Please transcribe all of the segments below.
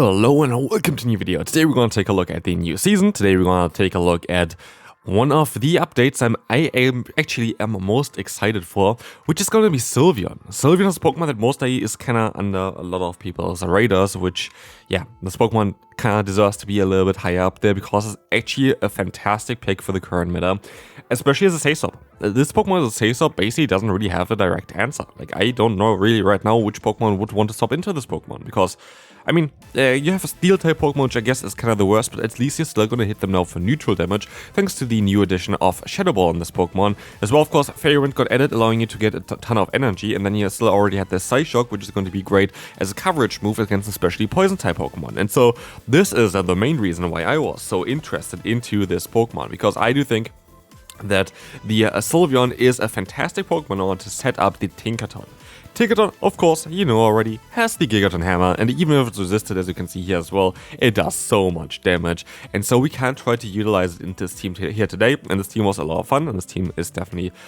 Hello and welcome to a new video. Today we're going to take a look at the new season. Today we're going to take a look at one of the updates I am most excited for, which is going to be Sylveon. Sylveon is a Pokemon that mostly is kind of under a lot of people's radars, which, yeah, this Pokemon kind of deserves to be a little bit higher up there because it's actually a fantastic pick for the current meta, especially as a Say-Stop. This Pokemon as a Say-Stop basically doesn't really have a direct answer. Like, I don't know really right now which Pokemon would want to stop into this Pokemon because, I mean, you have a Steel-type Pokemon, which I guess is kind of the worst, but at least you're still going to hit them now for neutral damage, thanks to the new addition of Shadow Ball in this Pokemon. As well, of course, Fairy Wind got added, allowing you to get a ton of energy, and then you still already had the Psyshock, which is going to be great as a coverage move against especially Poison-type Pokemon. And so, this is the main reason why I was so interested into this Pokemon, because I do think that the Sylveon is a fantastic Pokemon to set up the Tinkaton. Tinkaton, of course, you know already, has the Gigaton Hammer, and even if it's resisted, as you can see here as well, it does so much damage. And so we can try to utilize it in this team here today, and this team was a lot of fun, and this team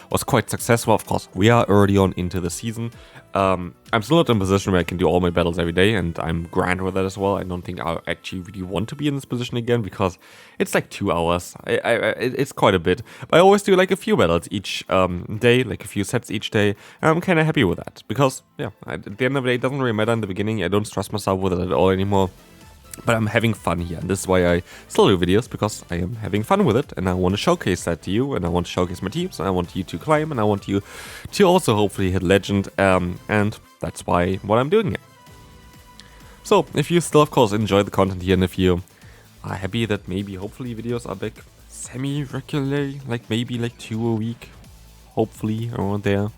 was quite successful. Of course, we are early on into the season. I'm still not in a position where I can do all my battles every day, and I'm grand with that as well. I don't think I actually really want to be in this position again, because it's like 2 hours. It's quite a bit. But I always do like a few battles each day, like a few sets each day, and I'm kind of happy with that. Because, yeah, at the end of the day, it doesn't really matter in the beginning. I don't stress myself with it at all anymore. But I'm having fun here, and this is why I still do videos, because I am having fun with it, and I want to showcase that to you, and I want to showcase my teams, and I want you to climb, and I want you to also hopefully hit Legend, and that's what I'm doing here. So, if you still, of course, enjoy the content here, and if you are happy that maybe, hopefully, videos are back semi-regularly, like maybe like 2 a week, hopefully, around there.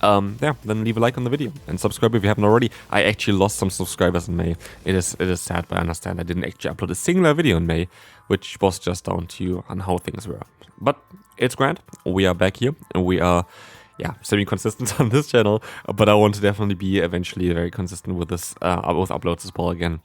Yeah, then leave a like on the video and subscribe if you haven't already. I actually lost some subscribers in May. It is sad, but I understand I didn't actually upload a singular video in May, which was just down to on how things were. But it's grand. We are back here, and we are, yeah, semi-consistent on this channel. But I want to definitely be eventually very consistent with this, with uploads as well again.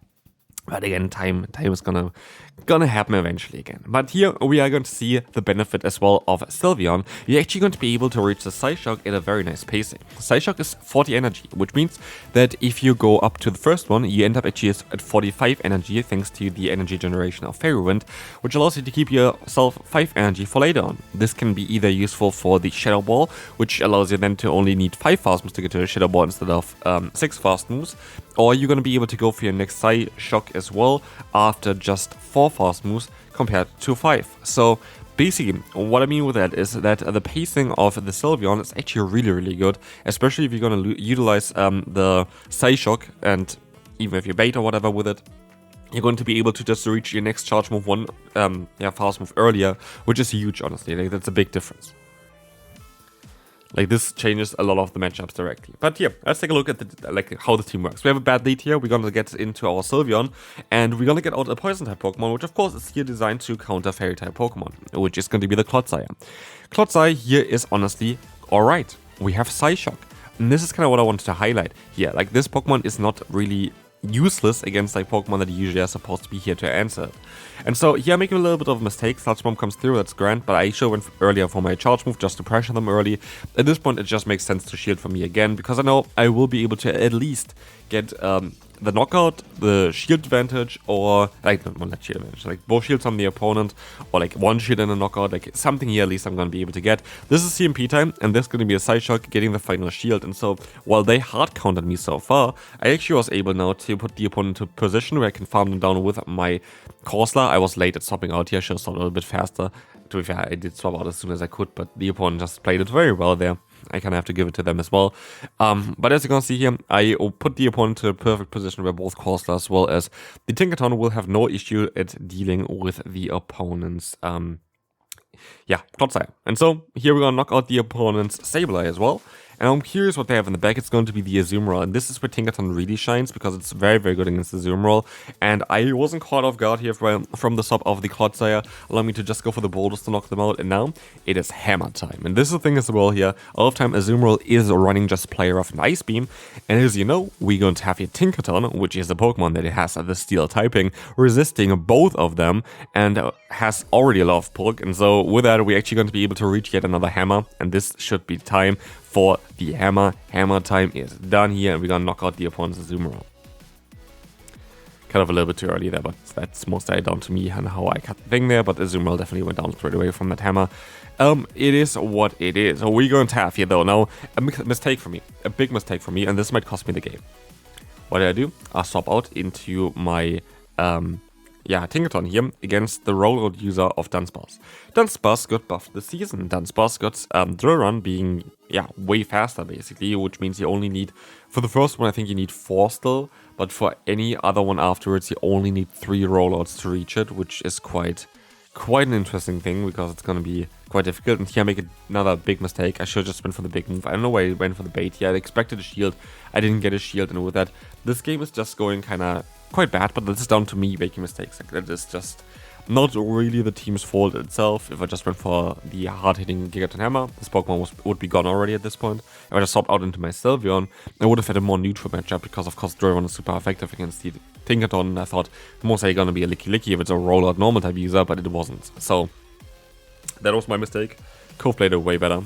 But again, time is gonna happen eventually again. But here we are going to see the benefit as well of Sylveon. You're actually going to be able to reach the Psyshock at a very nice pacing. Psyshock is 40 energy, which means that if you go up to the first one, you end up actually at 45 energy thanks to the energy generation of Fairy Wind, which allows you to keep yourself 5 energy for later on. This can be either useful for the Shadow Ball, which allows you then to only need 5 fast moves to get to the Shadow Ball instead of 6 fast moves, or you're going to be able to go for your next Psyshock as well after just 4 fast moves compared to 5. So basically, what I mean with that is that the pacing of the Sylveon is actually really good, especially if you're going to utilize the Psyshock, and even if you bait or whatever with it, you're going to be able to just reach your next charge move fast move earlier, which is huge, honestly. Like, that's a big difference. Like, this changes a lot of the matchups directly. But yeah, let's take a look at how the team works. We have a bad lead here. We're gonna get into our Sylveon, and we're gonna get out a Poison-type Pokemon, which of course is here designed to counter Fairy-type Pokemon, which is going to be the Clodsire. Clodsire here is honestly alright. We have Psyshock, and this is kind of what I wanted to highlight here. Like, this Pokemon is not really useless against like Pokemon that usually are supposed to be here to answer it. And so here I'm making a little bit of a mistake. Sludge Bomb comes through, that's grand, but I should have went earlier for my charge move just to pressure them early. At this point, it just makes sense to shield for me again, because I know I will be able to at least get the knockout, the shield advantage, or like, not shield advantage, like both shields on the opponent, or like one shield and a knockout, like something here at least I'm going to be able to get. This is CMP time, and this is going to be a Psyshock getting the final shield. And so while they hard countered me so far, I actually was able now to put the opponent into a position where I can farm them down with my Corsola. I was late at swapping out here, I should have stopped a little bit faster. To be fair, I did swap out as soon as I could, but the opponent just played it very well there. I kind of have to give it to them as well. But as you can see here, I put the opponent to a perfect position where both Corsola as well as the Tinkaton will have no issue at dealing with the opponent's Clodsire. And so here we're gonna knock out the opponent's Sableye as well. And I'm curious what they have in the back. It's going to be the Azumarill, and this is where Tinkaton really shines, because it's very good against the Azumarill. And I wasn't caught off guard here from the swap of the Clodsire, allowing me to just go for the boulders to knock them out, and now it is hammer time. And this is the thing as well here, a lot of time Azumarill is running just Play Rough and Ice Beam, and as you know, we're going to have here Tinkaton, which is a Pokemon that has the Steel typing, resisting both of them, and has already a lot of bulk, and so with that, we're actually going to be able to reach yet another hammer, and this should be time for the hammer. Hammer time is done here, and we're gonna knock out the opponent's Azumarill. kind of a little bit too early there, but that's mostly down to me and how I cut the thing there, but Azumarill definitely went down straight away from that hammer. It is what it is. So we're going to have here, though, now a mistake for me, a big mistake for me, and this might cost me the game. What did I do? I swap out into my, Tinkerton here against the rollout user of Dunsparce. Dunsparce got buffed this season. Dunsparce got Drill Run being, way faster, basically, which means you only need, for the first one, I think you need 4 still, but for any other one afterwards, you only need 3 rollouts to reach it, which is quite an interesting thing, because it's going to be quite difficult. And here I make another big mistake. I should have just went for the big move. I don't know why I went for the bait here. I expected a shield. I didn't get a shield, and with that, this game is just going kind of quite bad, but this is down to me making mistakes. Like, that is just not really the team's fault itself. If I just went for the hard-hitting Gigaton Hammer, this Pokemon would be gone already at this point. If I just swapped out into my Sylveon, I would have had a more neutral matchup, because of course Drill Run is super effective against the Tinkerton. I thought most likely gonna be a Licky if it's a rollout normal type user, but it wasn't. So that was my mistake. Cove played it way better.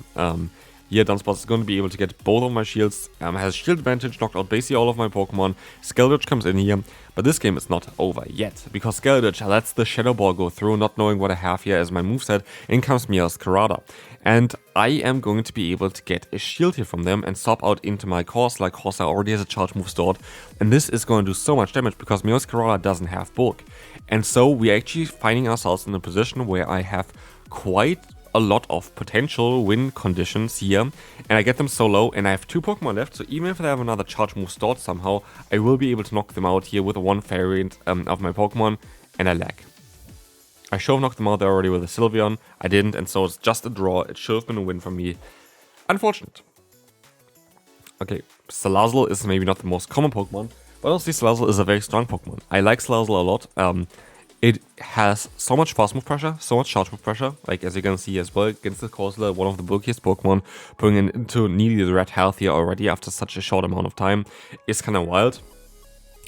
Here, Dunsparce is going to be able to get both of my shields, has shield advantage, knocked out basically all of my Pokemon. Skeldritch comes in here, but this game is not over yet, because Skeldritch lets the Shadow Ball go through, not knowing what I have here as my moveset. In comes Meowscarada, and I am going to be able to get a shield here from them and swap out into my Corsola. Corsola already has a charge move stored, and this is going to do so much damage because Meowscarada doesn't have bulk. And so we're actually finding ourselves in a position where I have quite a lot of potential win conditions here, and I get them so low, and I have 2 Pokemon left, so even if I have another charge move stored somehow, I will be able to knock them out here with one variant of my Pokemon, and I lag. I should have knocked them out there already with a Sylveon, I didn't, and so it's just a draw. It should have been a win for me. Unfortunate. Okay, Salazzle is maybe not the most common Pokemon, but honestly Salazzle is a very strong Pokemon. I like Salazzle a lot. It has so much fast move pressure, so much charge move pressure, like as you can see as well against the Corsola, one of the bulkiest Pokemon, putting it into nearly the red health here already after such a short amount of time is kind of wild.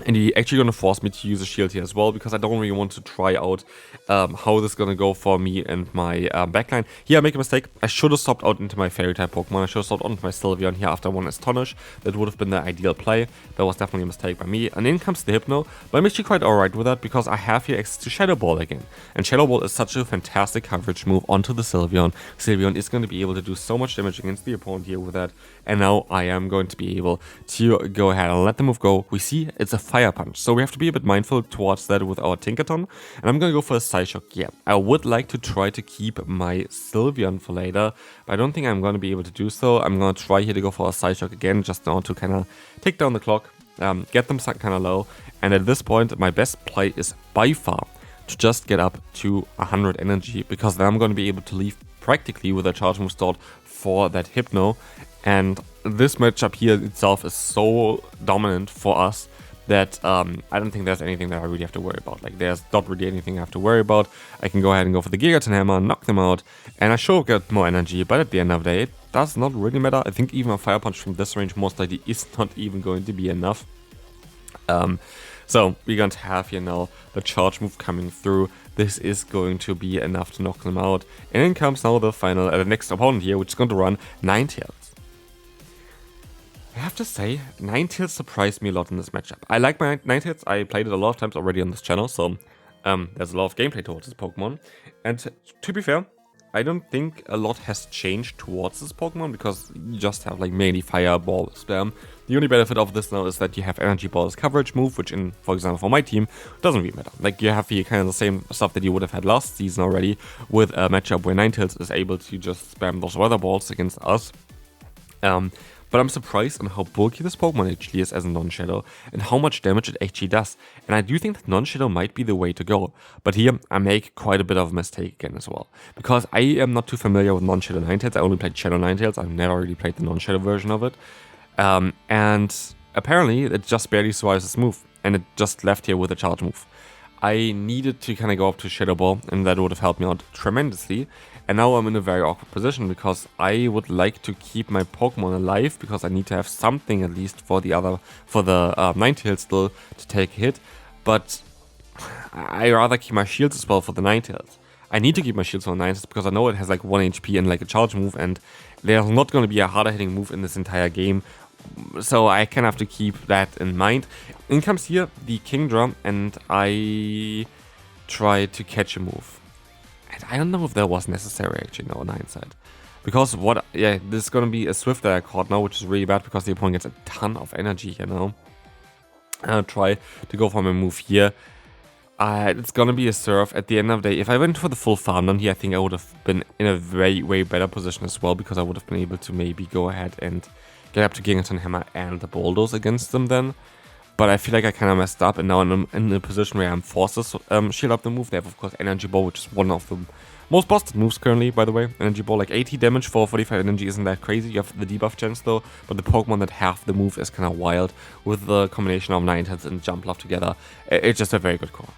And he's actually going to force me to use a shield here as well, because I don't really want to try out how this is going to go for me and my backline. Here I make a mistake. I should have stopped out into my fairy type Pokemon. I should have stopped out into my Sylveon here after one Astonish. That would have been the ideal play. That was definitely a mistake by me. And in comes the Hypno, but I'm actually quite alright with that, because I have here access to Shadow Ball again. And Shadow Ball is such a fantastic coverage move onto the Sylveon. Sylveon is going to be able to do so much damage against the opponent here with that. And now I am going to be able to go ahead and let the move go. We see it's a Fire Punch, so we have to be a bit mindful towards that with our Tinkerton. And I'm gonna go for a Psyshock. Yeah, I would like to try to keep my Sylveon for later, but I don't think I'm gonna be able to do so. I'm gonna try here to go for a Psyshock again, just now to kind of take down the clock, get them kind of low. And at this point, my best play is by far to just get up to 100 energy, because then I'm gonna be able to leave practically with a charge move stored for that Hypno. And this matchup here itself is so dominant for us that I don't think there's anything that I really have to worry about. Like, there's not really anything I have to worry about. I can go ahead and go for the Gigaton Hammer, knock them out, and I should get more energy, but at the end of the day, it does not really matter. I think even a Fire Punch from this range most likely is not even going to be enough. So we're going to have here now the charge move coming through. This is going to be enough to knock them out. And in comes now the next opponent here, which is going to run Ninetales. I have to say, Ninetales surprised me a lot in this matchup. I like my Ninetales. I played it a lot of times already on this channel, so there's a lot of gameplay towards this Pokemon. And to be fair, I don't think a lot has changed towards this Pokemon, because you just have like mainly Fireball spam. The only benefit of this now is that you have Energy Ball as coverage move, which for example for my team, doesn't really matter. Like, you have here kind of the same stuff that you would have had last season already, with a matchup where Ninetales is able to just spam those Weather Balls against us. But I'm surprised on how bulky this Pokemon actually is as a non-Shadow, and how much damage it actually does. And I do think that non-Shadow might be the way to go. But here, I make quite a bit of a mistake again as well. Because I am not too familiar with non-Shadow Ninetales. I only played Shadow Ninetales. I've never really played the non-Shadow version of it. And apparently, it just barely survives this move. And it just left here with a charge move. I needed to kind of go up to Shadow Ball, and that would have helped me out tremendously. And now I'm in a very awkward position, because I would like to keep my Pokemon alive, because I need to have something at least for the Ninetales still to take a hit. But I rather keep my shields as well for the Ninetales. I need to keep my shields for the Ninetales, because I know it has like 1 HP and like a charge move, and there's not going to be a harder hitting move in this entire game So I kind of have to keep that in mind. In comes here the Kingdra, and I try to catch a move. And I don't know if that was necessary actually now in hindsight. Because this is gonna be a Swift that I caught now, which is really bad because the opponent gets a ton of energy, you know. I'll try to go for my move here. It's gonna be a Surf at the end of the day. If I went for the full farm down here, I think I would have been in a way better position as well, because I would have been able to maybe go ahead and get up to Gigaton Hammer and the Bulldoze against them then. But I feel like I kind of messed up, and now I'm in a position where I'm forced to shield up the move. They have, of course, Energy Ball, which is one of the most busted moves currently, by the way. Energy Ball, like 80 damage for 45 energy isn't that crazy. You have the debuff chance though, but the Pokemon that have the move is kind of wild with the combination of Ninetales and Jumpluff together. It's just a very good call.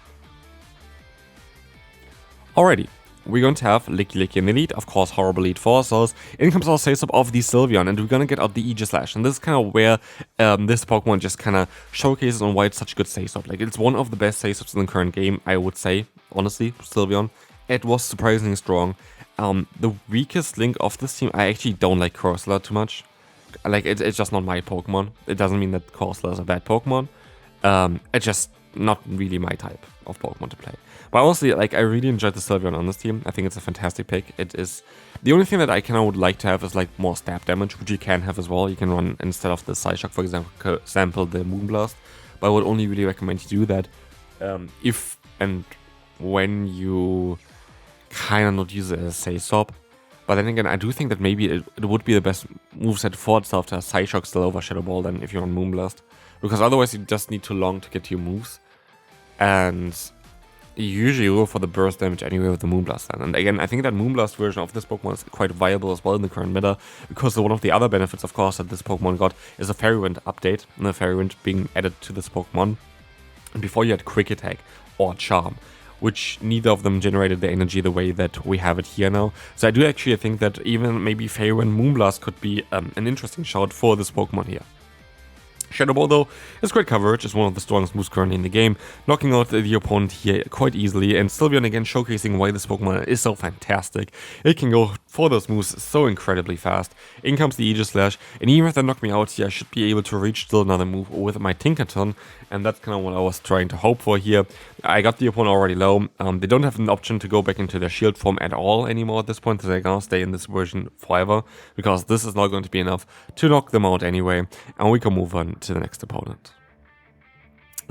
Alrighty, we're going to have Licky in the lead, of course, horrible lead for ourselves. In comes our Say-Sub of the Sylveon, and we're going to get out the Aegislash. And this is kind of where this Pokemon just kind of showcases on why it's such a good Say-Sub. Like, it's one of the best Say-Subs in the current game, I would say, honestly, Sylveon. It was surprisingly strong. The weakest link of this team, I actually don't like Corsola too much. Like, it's just not my Pokemon. It doesn't mean that Corsola is a bad Pokemon. It's just not really my type of Pokemon to play. But honestly, like, I really enjoyed the Sylveon on this team. I think it's a fantastic pick. It is the only thing that I kind of would like to have is like more stab damage, which you can have as well. You can run instead of the Psyshock, for example, the Moonblast. But I would only really recommend you do that if and when you kind of not use it as a Say-Sub. But then again, I do think that maybe it would be the best moveset for itself to have Psyshock still over Shadow Ball than if you're on Moonblast. Because otherwise you just need too long to get to your moves. And you usually go for the burst damage anyway with the Moonblast then. And again, I think that Moonblast version of this Pokemon is quite viable as well in the current meta, because one of the other benefits, of course, that this Pokemon got is a Fairy Wind update, and the Fairy Wind being added to this Pokemon. And before you had Quick Attack or Charm, which neither of them generated the energy the way that we have it here now. So I do actually think that even maybe Fairy Wind Moonblast could be an interesting shout for this Pokemon here. Shadow Ball, though, is great coverage, is one of the strongest moves currently in the game, knocking out the opponent here quite easily, and Sylveon again showcasing why this Pokemon is so fantastic. It can go for those moves so incredibly fast. In comes the Aegislash, and even if they knock me out here, I should be able to reach still another move with my Tinkaton, and that's kind of what I was trying to hope for here. I got the opponent already low. They don't have an option to go back into their shield form at all anymore at this point, so they're gonna stay in this version forever, because this is not going to be enough to knock them out anyway, and we can move on to the next opponent.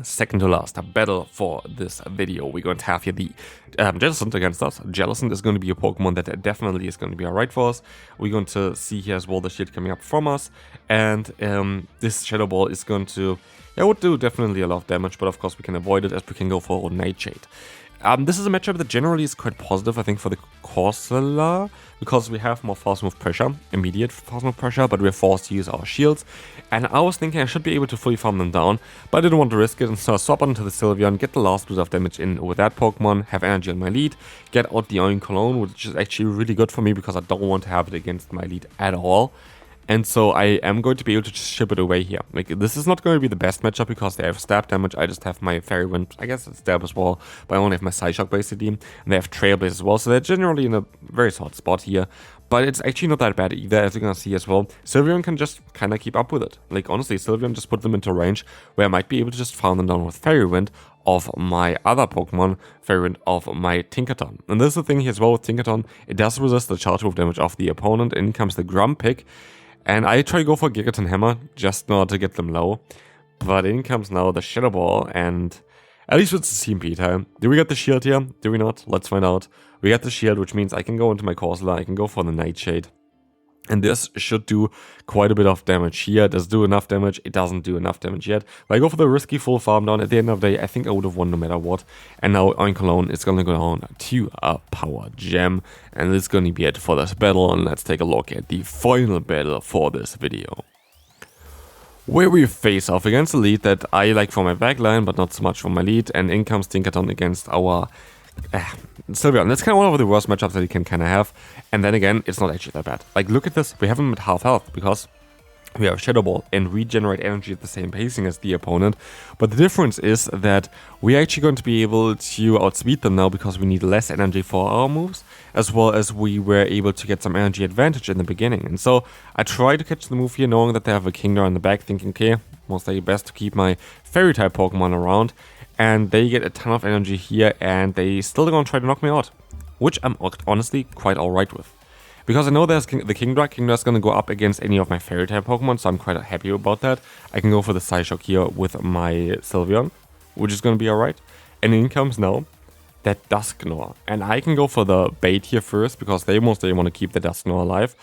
Second to last battle for this video, we're going to have here the Jellicent against us. Jellicent is going to be a Pokemon that definitely is going to be alright for us. We're going to see here as well the shield coming up from us, and this Shadow Ball is going to, would do definitely a lot of damage, but of course we can avoid it as we can go for Nightshade. This is a matchup that generally is quite positive, I think, for the Corsola, because we have more fast move pressure, immediate fast move pressure, but we're forced to use our shields. And I was thinking I should be able to fully farm them down, but I didn't want to risk it, and so I swap onto the Sylveon, get the last bit of damage in with that Pokemon, have energy on my lead, get out the Oinkologne, which is actually really good for me because I don't want to have it against my lead at all. And so I am going to be able to just ship it away here. Like, this is not going to be the best matchup because they have stab damage. I just have my Fairy Wind, I guess it's stab as well, but I only have my Psyshock basically. And they have Trailblaze as well, so they're generally in a very solid spot here. But it's actually not that bad either, as you're gonna see as well. Sylveon can just kind of keep up with it. Like, honestly, Sylveon just put them into range where I might be able to just farm them down with Fairy Wind of my other Pokemon, Fairy Wind of my Tinkaton. And this is the thing here as well with Tinkaton, it does resist the charge move damage of the opponent. In comes the Grumpig. And I try to go for Gigaton Hammer, just not to get them low. But in comes now the Shadow Ball, and at least it's the CMP time. Do we get the shield here? Do we not? Let's find out. We got the shield, which means I can go into my Corsola, I can go for the Nightshade. And this should do quite a bit of damage here. It does do enough damage. It doesn't do enough damage yet. But I go for the risky full farm down. At the end of the day, I think I would have won no matter what. And now Oinkologne is going to go down to a Power Gem. And it's going to be it for this battle. And let's take a look at the final battle for this video, where we face off against a lead that I like for my backline, but not so much for my lead. And in comes Tinkaton against our Sylveon. That's kind of one of the worst matchups that you can kind of have. And then again, it's not actually that bad. Like, look at this. We have him at half health because we have Shadow Ball and regenerate energy at the same pacing as the opponent. But the difference is that we're actually going to be able to outspeed them now because we need less energy for our moves, as well as we were able to get some energy advantage in the beginning. And so I try to catch the move here knowing that they have a Kingdra in the back, thinking, okay, most likely best to keep my Fairy-type Pokemon around. And they get a ton of energy here and they still gonna try to knock me out, which I'm honestly quite alright with. Because I know there's the Kingdra. Kingdra's gonna go up against any of my Fairy-type Pokemon, so I'm quite happy about that. I can go for the Psyshock here with my Sylveon, which is gonna be alright. And in comes now that Dusknoir. And I can go for the bait here first, because they mostly want to keep the Dusknoir alive.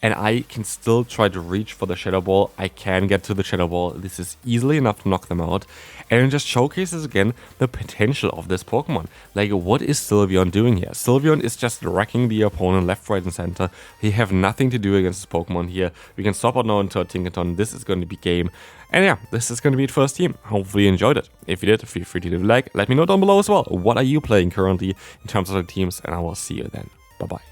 And I can still try to reach for the Shadow Ball. I can get to the Shadow Ball. This is easily enough to knock them out. And it just showcases again the potential of this Pokemon. Like, what is Sylveon doing here? Sylveon is just wrecking the opponent left, right, and center. They have nothing to do against this Pokemon here. We can swap out now into a Tinkaton. This is going to be game. And yeah, this is going to be it for us team. Hopefully you enjoyed it. If you did, feel free to leave a like. Let me know down below as well. What are you playing currently in terms of the teams? And I will see you then. Bye-bye.